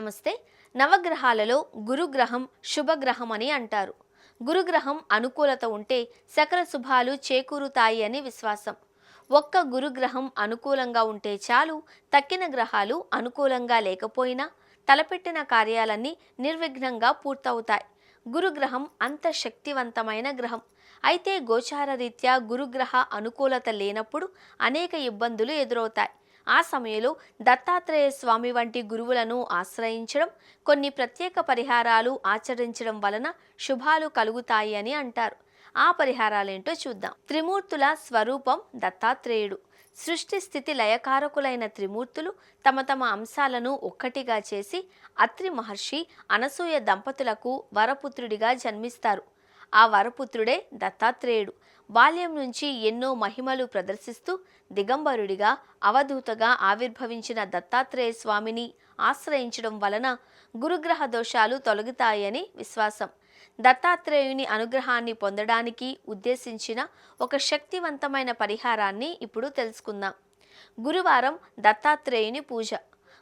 నమస్తే. నవగ్రహాలలో గురుగ్రహం శుభగ్రహం అని అంటారు. గురుగ్రహం అనుకూలత ఉంటే సకల శుభాలు చేకూరుతాయి అని విశ్వాసం. ఒక్క గురుగ్రహం అనుకూలంగా ఉంటే చాలు, తక్కిన గ్రహాలు అనుకూలంగా లేకపోయినా తలపెట్టిన కార్యాలన్నీ నిర్విఘ్నంగా పూర్తవుతాయి. గురుగ్రహం అంత శక్తివంతమైన గ్రహం. అయితే గోచార రీత్యా గురుగ్రహ అనుకూలత లేనప్పుడు అనేక ఇబ్బందులు ఎదురవుతాయి. ఆ సమయంలో దత్తాత్రేయ స్వామి వంటి గురువులను ఆశ్రయించడం, కొన్ని ప్రత్యేక పరిహారాలు ఆచరించడం వలన శుభాలు కలుగుతాయి అని అంటారు. ఆ పరిహారాలేంటో చూద్దాం. త్రిమూర్తుల స్వరూపం దత్తాత్రేయుడు. సృష్టి స్థితి లయకారకులైన త్రిమూర్తులు తమ తమ అంశాలను ఒక్కటిగా చేసి అత్రి మహర్షి అనసూయ దంపతులకు వరపుత్రుడిగా జన్మిస్తారు. ఆ వరపుత్రుడే దత్తాత్రేయుడు. బాల్యం నుంచి ఎన్నో మహిమలు ప్రదర్శిస్తూ దిగంబరుడిగా అవధూతగా ఆవిర్భవించిన దత్తాత్రేయ స్వామిని ఆశ్రయించడం వలన గురుగ్రహ దోషాలు తొలగుతాయని విశ్వాసం. దత్తాత్రేయుని అనుగ్రహాన్ని పొందడానికి ఉద్దేశించిన ఒక శక్తివంతమైన పరిహారాన్ని ఇప్పుడు తెలుసుకుందాం. గురువారం దత్తాత్రేయుని పూజ.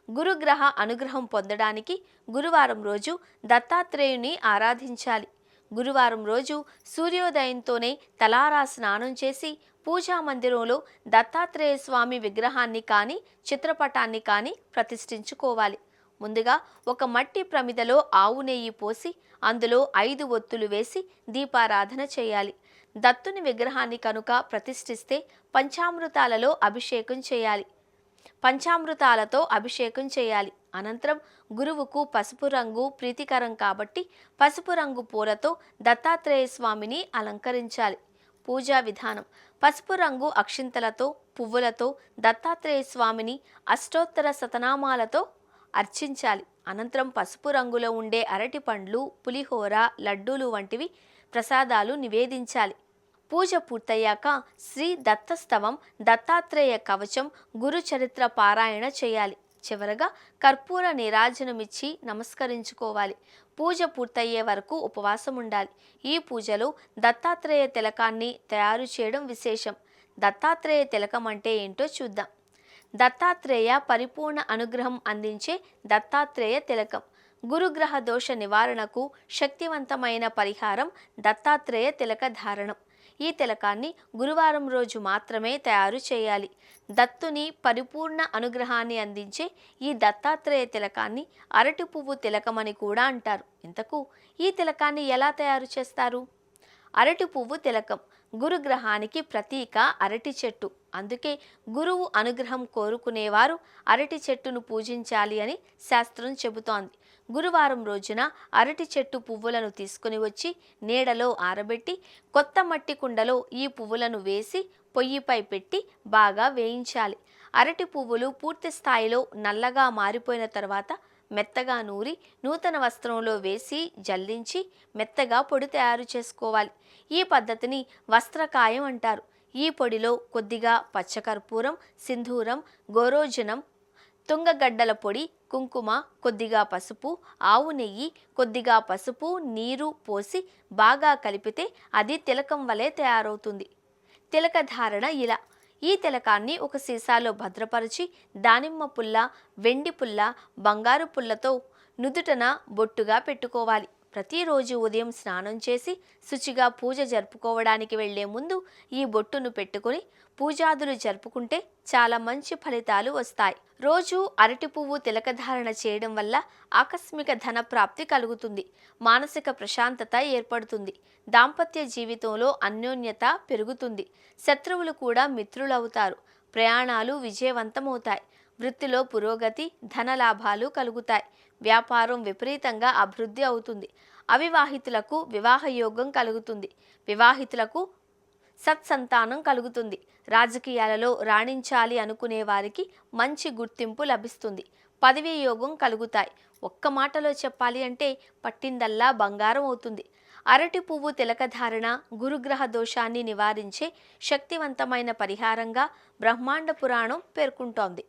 గురుగ్రహ అనుగ్రహం పొందడానికి గురువారం రోజు దత్తాత్రేయుని ఆరాధించాలి. గురువారం రోజు సూర్యోదయంతోనే తలారా స్నానం చేసి పూజా మందిరంలో దత్తాత్రేయ స్వామి విగ్రహాన్ని కానీ చిత్రపటాన్ని కానీ ప్రతిష్ఠించుకోవాలి. ముందుగా ఒక మట్టి ప్రమిదలో ఆవు నెయ్యి పోసి అందులో 5 ఒత్తులు వేసి దీపారాధన చేయాలి. దత్తుని విగ్రహాన్ని కనుక ప్రతిష్ఠిస్తే పంచామృతాలతో అభిషేకం చేయాలి. అనంతరం గురువుకు పసుపు రంగు ప్రీతికరం కాబట్టి పసుపు రంగు పూలతో దత్తాత్రేయ స్వామిని అలంకరించాలి. పూజా విధానం: పసుపు రంగు అక్షింతలతో పువ్వులతో దత్తాత్రేయ స్వామిని అష్టోత్తర శతనామాలతో అర్చించాలి. అనంతరం పసుపు రంగులో ఉండే అరటి పండ్లు, పులిహోర, లడ్డూలు వంటివి ప్రసాదాలు నివేదించాలి. పూజ పూర్తయ్యాక శ్రీ దత్తస్తవం, దత్తాత్రేయ కవచం, గురు చరిత్ర పారాయణ చేయాలి. చివరగా కర్పూర నీరాజనమిచ్చి నమస్కరించుకోవాలి. పూజ పూర్తయ్యే వరకు ఉపవాసం ఉండాలి. ఈ పూజలో దత్తాత్రేయ తిలకాన్ని తయారు చేయడం విశేషం. దత్తాత్రేయ తిలకం అంటే ఏంటో చూద్దాం. దత్తాత్రేయ పరిపూర్ణ అనుగ్రహం అందించే దత్తాత్రేయ తిలకం. గురుగ్రహ దోష నివారణకు శక్తివంతమైన పరిహారం దత్తాత్రేయ తిలక ధారణం. ఈ తిలకాన్ని గురువారం రోజు మాత్రమే తయారు చేయాలి. దత్తుని పరిపూర్ణ అనుగ్రహాన్ని అందించే ఈ దత్తాత్రేయ తిలకాన్ని అరటి పువ్వు తిలకమని కూడా అంటారు. ఇంతకు ఈ తిలకాన్ని ఎలా తయారు చేస్తారు? అరటి పువ్వు తిలకం గురుగ్రహానికి ప్రతీక అరటి చెట్టు. అందుకే గురువు అనుగ్రహం కోరుకునేవారు అరటి చెట్టును పూజించాలి అని శాస్త్రం చెబుతోంది. గురువారం రోజున అరటి చెట్టు పువ్వులను తీసుకుని వచ్చి నీడలో ఆరబెట్టి కొత్త మట్టి కుండలో ఈ పువ్వులను వేసి పొయ్యిపై పెట్టి బాగా వేయించాలి. అరటి పువ్వులు పూర్తి స్థాయిలో నల్లగా మారిపోయిన తర్వాత మెత్తగా నూరి నూతన వస్త్రంలో వేసి జల్లించి మెత్తగా పొడి తయారు చేసుకోవాలి. ఈ పద్ధతిని వస్త్రకాయం అంటారు. ఈ పొడిలో కొద్దిగా పచ్చకర్పూరం, సింధూరం, గోరోజనం, తుంగగడ్డల పొడి, కుంకుమ, కొద్దిగా పసుపు, ఆవు నెయ్యి, కొద్దిగా పసుపు, నీరు పోసి బాగా కలిపితే అది తిలకం వలె తయారవుతుంది. తిలక ధారణ ఇలా: ఈ తిలకాన్ని ఒక సీసాలో భద్రపరిచి దానిమ్మ పుల్ల, వెండి పుల్ల, బంగారు పుల్లతో నుదుటన బొట్టుగా పెట్టుకోవాలి. ప్రతిరోజు ఉదయం స్నానం చేసి శుచిగా పూజ జరుపుకోవడానికి వెళ్లే ముందు ఈ బొట్టును పెట్టుకుని పూజాదులు జరుపుకుంటే చాలా మంచి ఫలితాలు వస్తాయి. రోజు అరటి పువ్వు తిలకధారణ చేయడం వల్ల ఆకస్మిక ధన ప్రాప్తి కలుగుతుంది. మానసిక ప్రశాంతత ఏర్పడుతుంది. దాంపత్య జీవితంలో అన్యోన్యత పెరుగుతుంది. శత్రువులు కూడా మిత్రులవుతారు. ప్రయాణాలు విజయవంతమవుతాయి. వృత్తిలో పురోగతి, ధనలాభాలు కలుగుతాయి. వ్యాపారం విపరీతంగా అభివృద్ధి అవుతుంది. అవివాహితులకు వివాహ యోగం కలుగుతుంది. వివాహితులకు సత్సంతానం కలుగుతుంది. రాజకీయాలలో రాణించాలి అనుకునే వారికి మంచి గుర్తింపు లభిస్తుంది. పదవీ యోగం కలుగుతాయి. ఒక్క మాటలో చెప్పాలి అంటే పట్టిందల్లా బంగారం అవుతుంది. అరటి పువ్వు తిలకధారణ గురుగ్రహ దోషాన్ని నివారించే శక్తివంతమైన పరిహారంగా బ్రహ్మాండ పురాణం పేర్కొంటోంది.